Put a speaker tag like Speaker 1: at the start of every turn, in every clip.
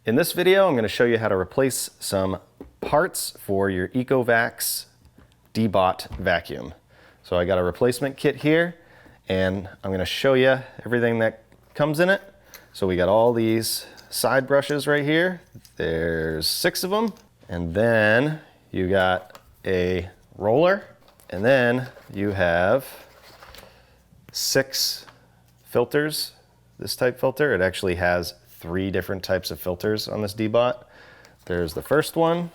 Speaker 1: In this video, I'm going to show you how to replace some parts for your Ecovacs DEEBOT vacuum. So I got a replacement kit here, and I'm going to show you everything that comes in it. So we got all these side brushes right here. There's 6 of them. And then you got a roller, and then you have 6 filters. This type filter, it actually has 3 different types of filters on this DEEBOT. There's the first one,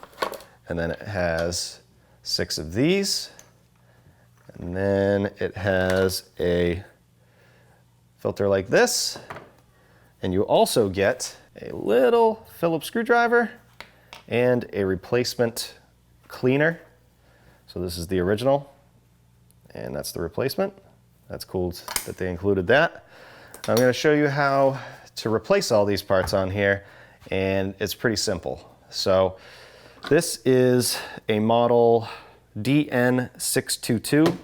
Speaker 1: and then it has 6 of these, and then it has a filter like this, and you also get a little Phillips screwdriver and a replacement cleaner. So this is the original, and that's the replacement. That's cool that they included that. I'm going to show you how to replace all these parts on here, and it's pretty simple. So this is a model DN622.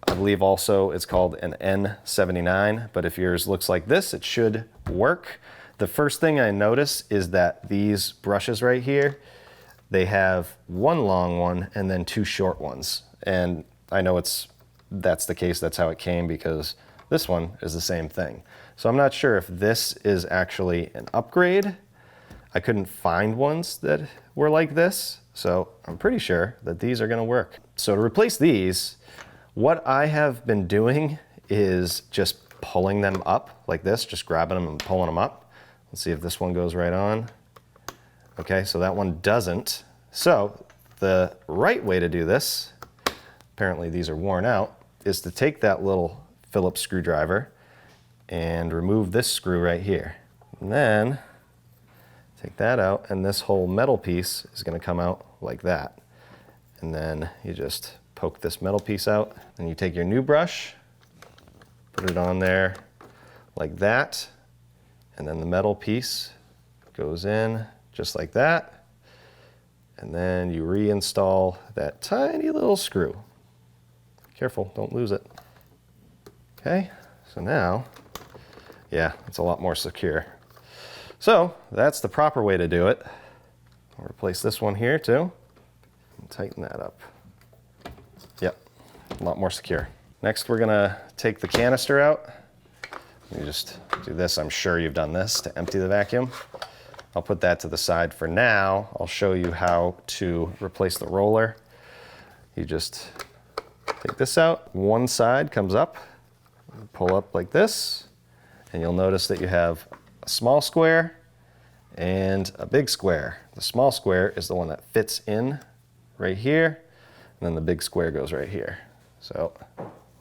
Speaker 1: I believe also it's called an N79, but if yours looks like this, it should work. The first thing I notice is that these brushes right here, they have 1 long one and then 2 short ones. And I know that's the case, that's how it came, because this one is the same thing. So I'm not sure if this is actually an upgrade. I couldn't find ones that were like this, so I'm pretty sure that these are gonna work. So to replace these, what I have been doing is just pulling them up like this, just grabbing them and pulling them up. Let's see if this one goes right on. Okay, so that one doesn't. So the right way to do this, apparently these are worn out, is to take that little Phillips screwdriver and remove this screw right here. And then take that out, and this whole metal piece is going to come out like that. And then you just poke this metal piece out, and you take your new brush, put it on there like that, and then the metal piece goes in just like that, and then you reinstall that tiny little screw. Careful, don't lose it. Okay, so now, yeah, it's a lot more secure. So that's the proper way to do it. I'll replace this one here too, and tighten that up. Yep, a lot more secure. Next, we're gonna take the canister out. You just do this, I'm sure you've done this, to empty the vacuum. I'll put that to the side for now. I'll show you how to replace the roller. You just take this out, one side comes up, pull up like this, and you'll notice that you have a small square and a big square. The small square is the one that fits in right here, and then the big square goes right here. So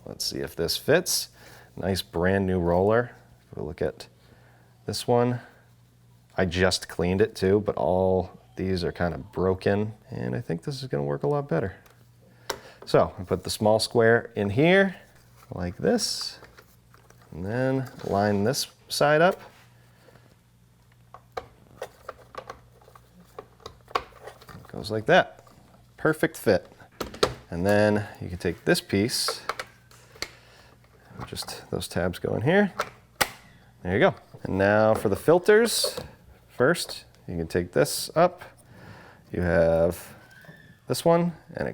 Speaker 1: let's see if this fits. Nice brand new roller. We'll look at this one. I just cleaned it too, but all these are kind of broken, and I think this is going to work a lot better. So I put the small square in here like this, and then line this side up. It goes like that. Perfect fit. And then you can take this piece, just those tabs go in here. There you go. And now for the filters, first you can take this up. You have this one, and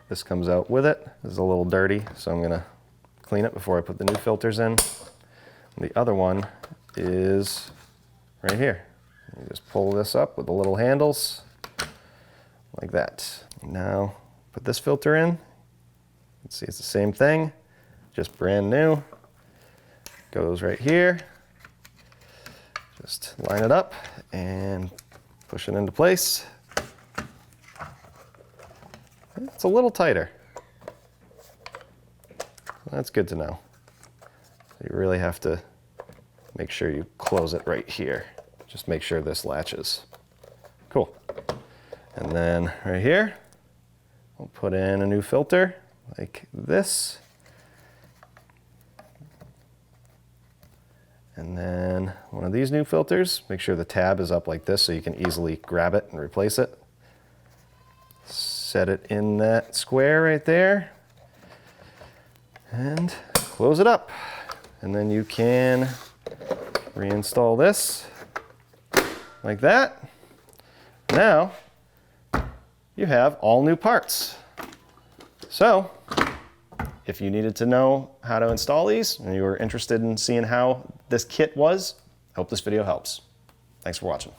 Speaker 1: this comes out with it. This is a little dirty, so I'm gonna clean it before I put the new filters in. And the other one is right here. You just pull this up with the little handles like that. Now put this filter in. You can see it's the same thing, just brand new. Goes right here. Just line it up and push it into place. It's a little tighter. That's good to know. You really have to make sure you close it right here. Just make sure this latches. Cool. And then right here, we'll put in a new filter like this. And then one of these new filters, make sure the tab is up like this so you can easily grab it and replace it. Set it in that square right there and close it up. And then you can reinstall this like that. Now you have all new parts. So if you needed to know how to install these and you were interested in seeing how this kit was, I hope this video helps. Thanks for watching.